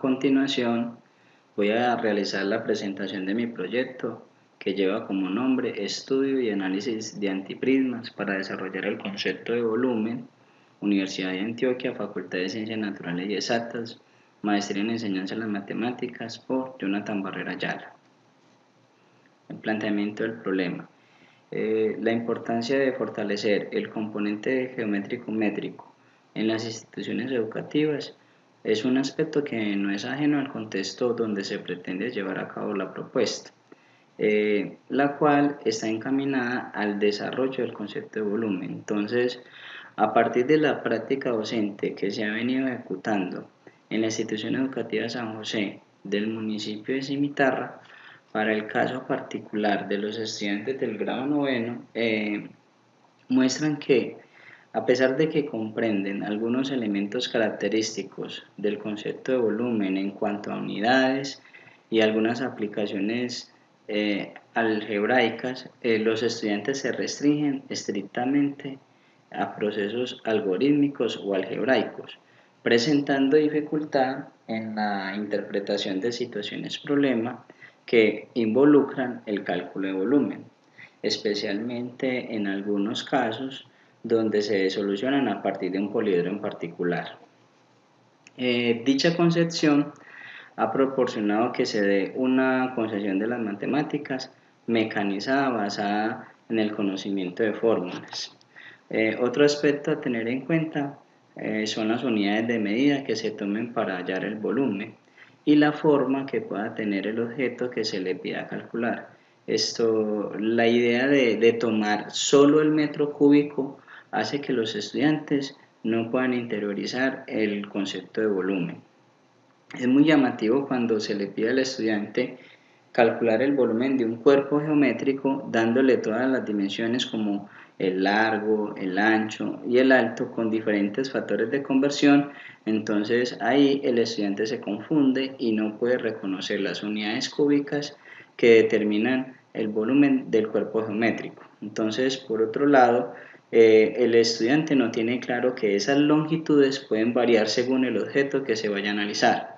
continuación voy a realizar la presentación de mi proyecto que lleva como nombre Estudio y Análisis de Antiprismas para desarrollar el concepto de volumen, Universidad de Antioquia, Facultad de Ciencias Naturales y Exactas, Maestría en Enseñanza de las Matemáticas por Jonathan Barrera Ayala. El planteamiento del problema. La importancia de fortalecer el componente geométrico métrico en las instituciones educativas es un aspecto que no es ajeno al contexto donde se pretende llevar a cabo la propuesta, la cual está encaminada al desarrollo del concepto de volumen. Entonces, a partir de la práctica docente que se ha venido ejecutando en la institución educativa San José del municipio de Cimitarra, para el caso particular de los estudiantes del grado noveno, muestran que, a pesar de que comprenden algunos elementos característicos del concepto de volumen en cuanto a unidades y algunas aplicaciones algebraicas, los estudiantes se restringen estrictamente a procesos algorítmicos o algebraicos, presentando dificultad en la interpretación de situaciones problema que involucran el cálculo de volumen, especialmente en algunos casos donde se solucionan a partir de un poliedro en particular. Dicha concepción ha proporcionado que se dé una concepción de las matemáticas mecanizada basada en el conocimiento de fórmulas. Otro aspecto a tener en cuenta son las unidades de medida que se tomen para hallar el volumen y la forma que pueda tener el objeto que se le pida calcular. La idea de tomar solo el metro cúbico hace que los estudiantes no puedan interiorizar el concepto de volumen. Es muy llamativo cuando se le pide al estudiante calcular el volumen de un cuerpo geométrico dándole todas las dimensiones como el largo, el ancho y el alto con diferentes factores de conversión. Entonces ahí el estudiante se confunde y no puede reconocer las unidades cúbicas que determinan el volumen del cuerpo geométrico. Entonces, por otro lado, el estudiante no tiene claro que esas longitudes pueden variar según el objeto que se vaya a analizar.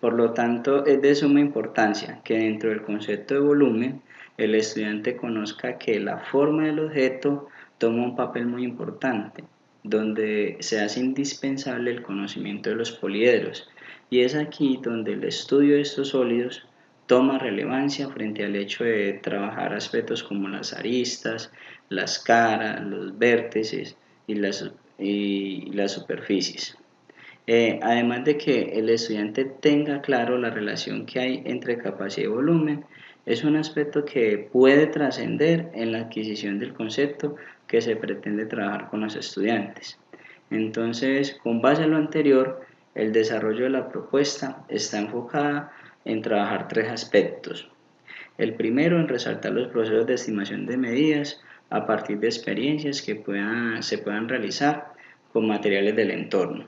Por lo tanto, es de suma importancia que dentro del concepto de volumen el estudiante conozca que la forma del objeto toma un papel muy importante, donde se hace indispensable el conocimiento de los poliedros, y es aquí donde el estudio de estos sólidos toma relevancia frente al hecho de trabajar aspectos como las aristas, las caras, los vértices y las superficies. Además de que el estudiante tenga claro la relación que hay entre capacidad y volumen, es un aspecto que puede trascender en la adquisición del concepto que se pretende trabajar con los estudiantes. Entonces, con base en lo anterior, el desarrollo de la propuesta está enfocada en trabajar tres aspectos. El primero, en resaltar los procesos de estimación de medidas a partir de experiencias que se puedan realizar con materiales del entorno.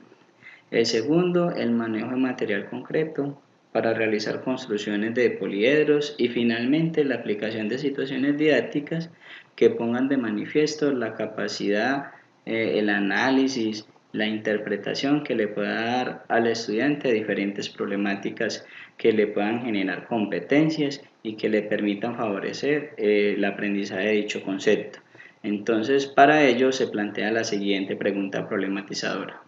El segundo, el manejo de material concreto para realizar construcciones de poliedros y finalmente la aplicación de situaciones didácticas que pongan de manifiesto la capacidad, el análisis, la interpretación que le pueda dar al estudiante a diferentes problemáticas que le puedan generar competencias y que le permitan favorecer el aprendizaje de dicho concepto. Entonces, para ello se plantea la siguiente pregunta problematizadora.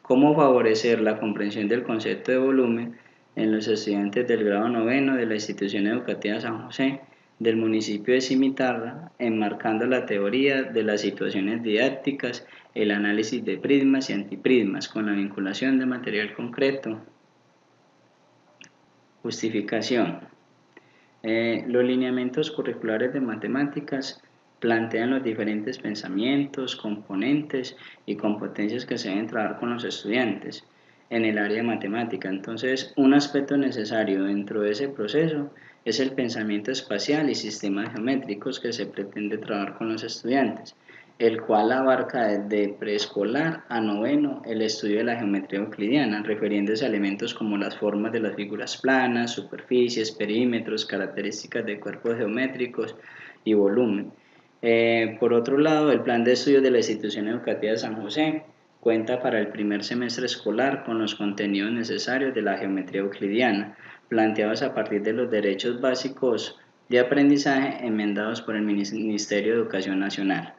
¿Cómo favorecer la comprensión del concepto de volumen en los estudiantes del grado noveno de la institución educativa San José del municipio de Cimitarra, enmarcando la teoría de las situaciones didácticas, el análisis de prismas y antiprismas con la vinculación de material concreto? Justificación. Los lineamientos curriculares de matemáticas plantean los diferentes pensamientos, componentes y competencias que se deben trabajar con los estudiantes en el área de matemática. Entonces, un aspecto necesario dentro de ese proceso es el pensamiento espacial y sistemas geométricos que se pretende trabajar con los estudiantes, el cual abarca desde preescolar a noveno el estudio de la geometría euclidiana, refiriéndose a elementos como las formas de las figuras planas, superficies, perímetros, características de cuerpos geométricos y volumen. Por otro lado, el plan de estudios de la institución educativa de San José Cuenta para el primer semestre escolar con los contenidos necesarios de la geometría euclidiana, planteados a partir de los derechos básicos de aprendizaje enmendados por el Ministerio de Educación Nacional.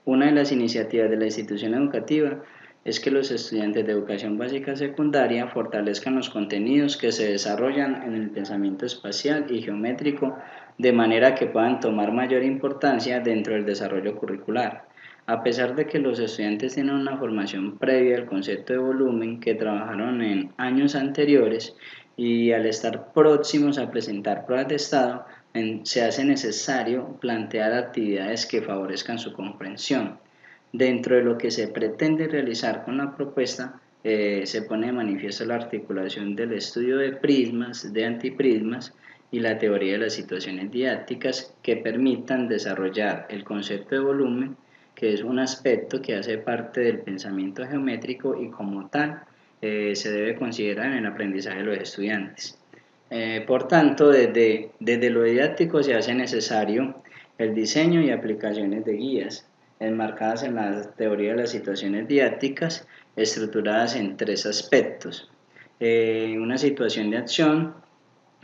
Una de las iniciativas de la institución educativa es que los estudiantes de educación básica secundaria fortalezcan los contenidos que se desarrollan en el pensamiento espacial y geométrico de manera que puedan tomar mayor importancia dentro del desarrollo curricular. A pesar de que los estudiantes tienen una formación previa al concepto de volumen que trabajaron en años anteriores y al estar próximos a presentar pruebas de estado, se hace necesario plantear actividades que favorezcan su comprensión. Dentro de lo que se pretende realizar con la propuesta, se pone de manifiesto la articulación del estudio de prismas, de antiprismas y la teoría de las situaciones didácticas que permitan desarrollar el concepto de volumen, que es un aspecto que hace parte del pensamiento geométrico y como tal se debe considerar en el aprendizaje de los estudiantes. Por tanto, desde lo didáctico se hace necesario el diseño y aplicaciones de guías enmarcadas en la teoría de las situaciones didácticas, estructuradas en tres aspectos. Una situación de acción,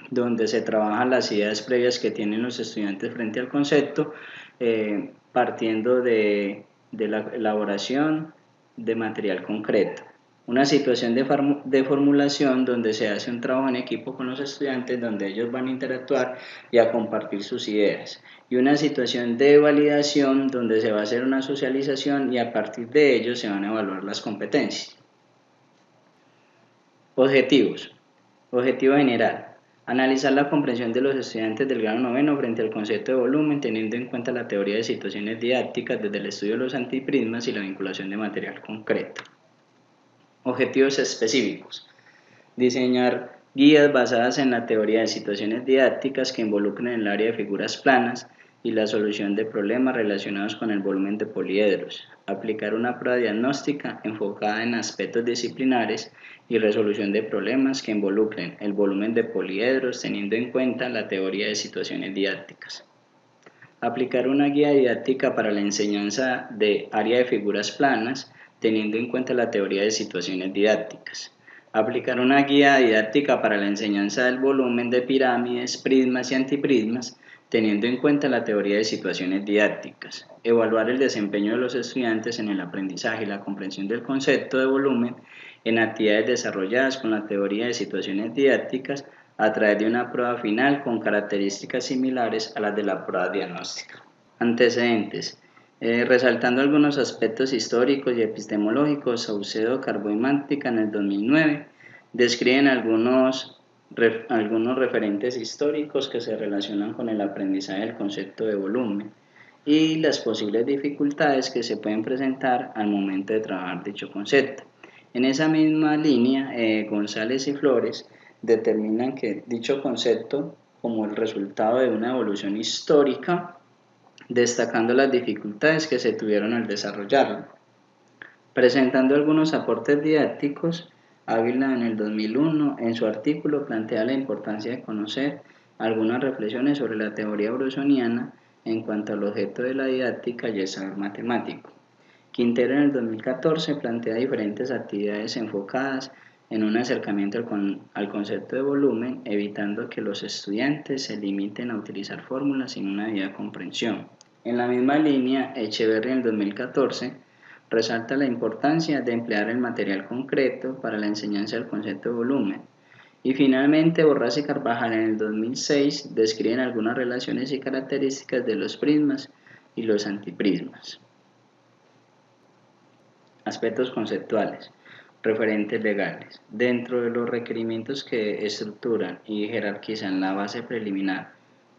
donde se trabajan las ideas previas que tienen los estudiantes frente al concepto, partiendo de la elaboración de material concreto. Una situación de formulación donde se hace un trabajo en equipo con los estudiantes, donde ellos van a interactuar y a compartir sus ideas. Y una situación de validación donde se va a hacer una socialización y a partir de ello se van a evaluar las competencias. Objetivos. Objetivo general. Analizar la comprensión de los estudiantes del grado noveno frente al concepto de volumen, teniendo en cuenta la teoría de situaciones didácticas desde el estudio de los antiprismas y la vinculación de material concreto. Objetivos específicos. Diseñar guías basadas en la teoría de situaciones didácticas que involucren el área de figuras planas y la solución de problemas relacionados con el volumen de poliedros. Aplicar una prueba diagnóstica enfocada en aspectos disciplinares y resolución de problemas que involucren el volumen de poliedros teniendo en cuenta la teoría de situaciones didácticas. Aplicar una guía didáctica para la enseñanza de área de figuras planas teniendo en cuenta la teoría de situaciones didácticas. Aplicar una guía didáctica para la enseñanza del volumen de pirámides, prismas y antiprismas, teniendo en cuenta la teoría de situaciones didácticas. Evaluar el desempeño de los estudiantes en el aprendizaje y la comprensión del concepto de volumen en actividades desarrolladas con la teoría de situaciones didácticas a través de una prueba final con características similares a las de la prueba diagnóstica. Antecedentes. Resaltando algunos aspectos históricos y epistemológicos, Saucedo, Carbó y Mántica en el 2009 describen algunos referentes históricos que se relacionan con el aprendizaje del concepto de volumen y las posibles dificultades que se pueden presentar al momento de trabajar dicho concepto. En esa misma línea, González y Flores determinan que dicho concepto, como el resultado de una evolución histórica, destacando las dificultades que se tuvieron al desarrollarlo. Presentando algunos aportes didácticos, Ávila en el 2001 en su artículo plantea la importancia de conocer algunas reflexiones sobre la teoría brusoniana en cuanto al objeto de la didáctica y el saber matemático. Quintero en el 2014 plantea diferentes actividades enfocadas en un acercamiento al concepto de volumen, evitando que los estudiantes se limiten a utilizar fórmulas sin una debida comprensión. En la misma línea, Echeverry en el 2014 resalta la importancia de emplear el material concreto para la enseñanza del concepto de volumen. Y finalmente, Borrás y Carvajal en el 2006 describen algunas relaciones y características de los prismas y los antiprismas. Aspectos conceptuales. Referentes legales. Dentro de los requerimientos que estructuran y jerarquizan la base preliminar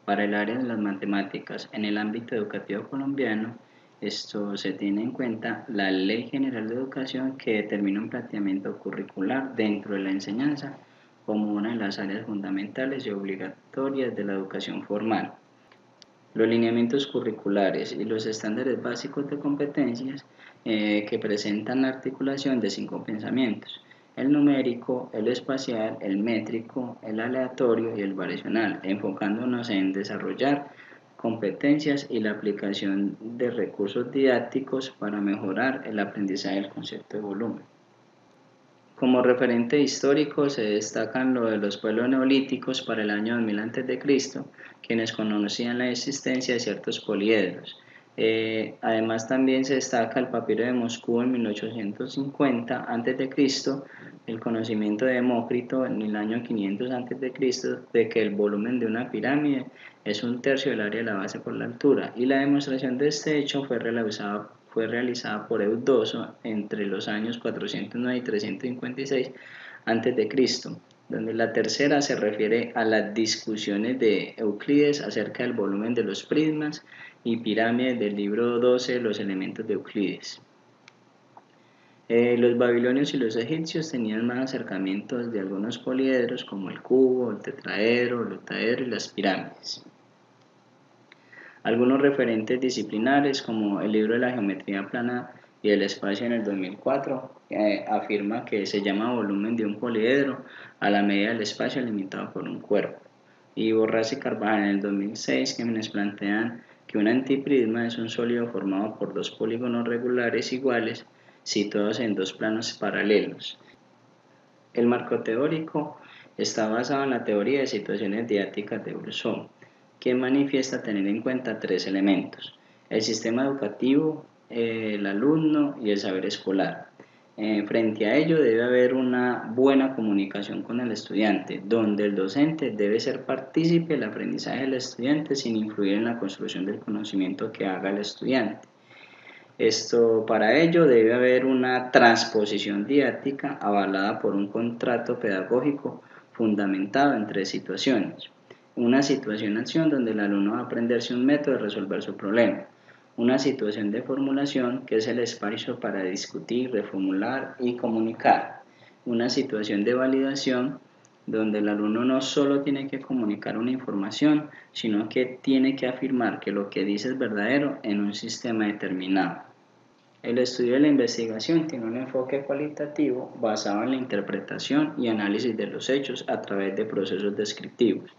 para el área de las matemáticas en el ámbito educativo colombiano, esto se tiene en cuenta la Ley General de Educación que determina un planteamiento curricular dentro de la enseñanza como una de las áreas fundamentales y obligatorias de la educación formal. Los lineamientos curriculares y los estándares básicos de competencias que presentan la articulación de 5 pensamientos: el numérico, el espacial, el métrico, el aleatorio y el variacional, enfocándonos en desarrollar competencias y la aplicación de recursos didácticos para mejorar el aprendizaje del concepto de volumen. Como referente histórico se destacan lo de los pueblos neolíticos para el año 2000 a.C., quienes conocían la existencia de ciertos poliedros. Además también se destaca el papiro de Moscú en 1850 a.C., el conocimiento de Demócrito en el año 500 a.C. de que el volumen de una pirámide es un tercio del área de la base por la altura, y la demostración de este hecho fue realizada por Eudoso entre los años 409 y 356 a.C., donde la tercera se refiere a las discusiones de Euclides acerca del volumen de los prismas y pirámides del libro 12 de los elementos de Euclides. Los babilonios y los egipcios tenían más acercamientos de algunos poliedros como el cubo, el tetraedro, el octaedro y las pirámides. Algunos referentes disciplinares, como el libro de la geometría plana y el espacio en el 2004, afirma que se llama volumen de un poliedro a la medida del espacio limitado por un cuerpo. Y Borrás y Carvajal en el 2006, quienes plantean que un antiprisma es un sólido formado por dos polígonos regulares iguales situados en dos planos paralelos. El marco teórico está basado en la teoría de situaciones didácticas de Brousseau, que manifiesta tener en cuenta tres elementos: el sistema educativo, el alumno y el saber escolar. Frente a ello debe haber una buena comunicación con el estudiante, donde el docente debe ser partícipe del aprendizaje del estudiante sin influir en la construcción del conocimiento que haga el estudiante. Para ello debe haber una transposición didáctica avalada por un contrato pedagógico fundamentado en tres situaciones. Una situación-acción donde el alumno va a aprenderse un método de resolver su problema. Una situación de formulación, que es el espacio para discutir, reformular y comunicar. Una situación de validación, donde el alumno no solo tiene que comunicar una información, sino que tiene que afirmar que lo que dice es verdadero en un sistema determinado. El estudio de la investigación tiene un enfoque cualitativo basado en la interpretación y análisis de los hechos a través de procesos descriptivos.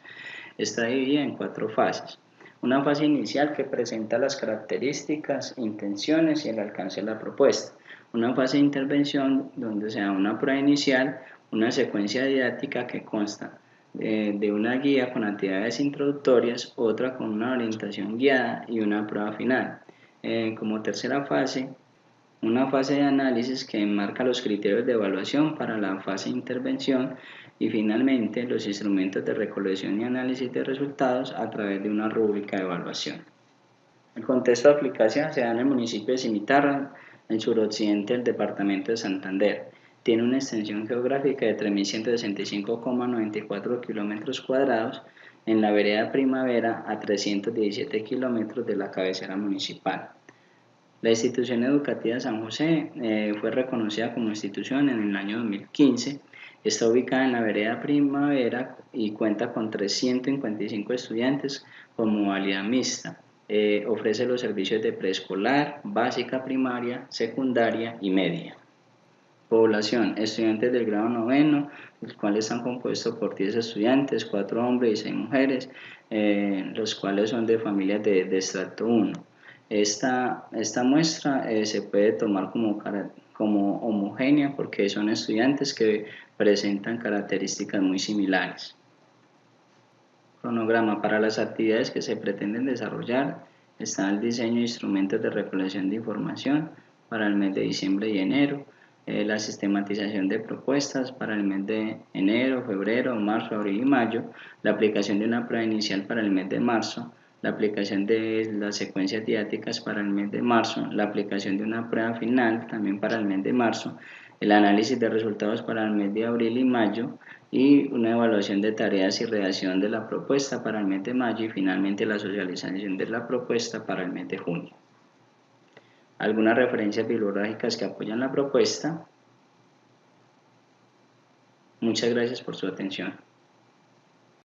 Está dividida en 4 fases. Una fase inicial que presenta las características, intenciones y el alcance de la propuesta. Una fase de intervención donde se da una prueba inicial, una secuencia didáctica que consta de una guía con actividades introductorias, otra con una orientación guiada y una prueba final. Como tercera fase, una fase de análisis que enmarca los criterios de evaluación para la fase de intervención y finalmente los instrumentos de recolección y análisis de resultados a través de una rúbrica de evaluación. El contexto de aplicación se da en el municipio de Cimitarra, en suroccidente del departamento de Santander. Tiene una extensión geográfica de 3.165,94 km² en la vereda Primavera, a 317 km de la cabecera municipal. La institución educativa San José fue reconocida como institución en el año 2015. Está ubicada en la vereda Primavera y cuenta con 355 estudiantes con modalidad mixta. Ofrece los servicios de preescolar, básica, primaria, secundaria y media. Población: estudiantes del grado noveno, los cuales están compuestos por 10 estudiantes, 4 hombres y 6 mujeres, los cuales son de familias de estrato 1. Esta muestra se puede tomar como homogénea porque son estudiantes que presentan características muy similares. Cronograma: para las actividades que se pretenden desarrollar está el diseño de instrumentos de recolección de información para el mes de diciembre y enero, la sistematización de propuestas para el mes de enero, febrero, marzo, abril y mayo, la aplicación de una prueba inicial para el mes de marzo, la aplicación de las secuencias didácticas para el mes de marzo, la aplicación de una prueba final también para el mes de marzo, el análisis de resultados para el mes de abril y mayo y una evaluación de tareas y redacción de la propuesta para el mes de mayo y finalmente la socialización de la propuesta para el mes de junio. Algunas referencias bibliográficas que apoyan la propuesta. Muchas gracias por su atención.